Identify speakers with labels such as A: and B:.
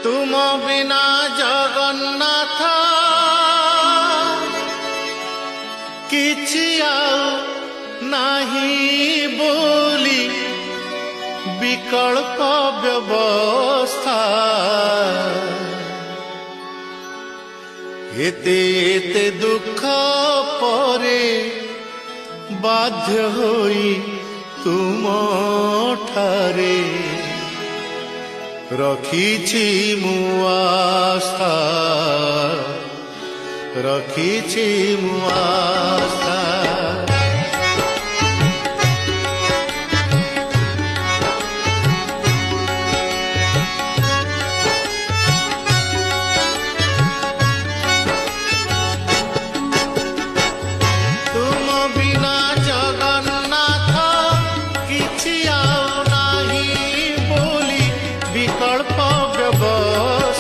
A: तुम बिना जगन्नाथ किछि आउ नाही बोली विकल्प व्यवस्था एते एते दुख परे बाध्य होई तुम ठारे रखिछि मु आस्था रखिछि मु आस्था।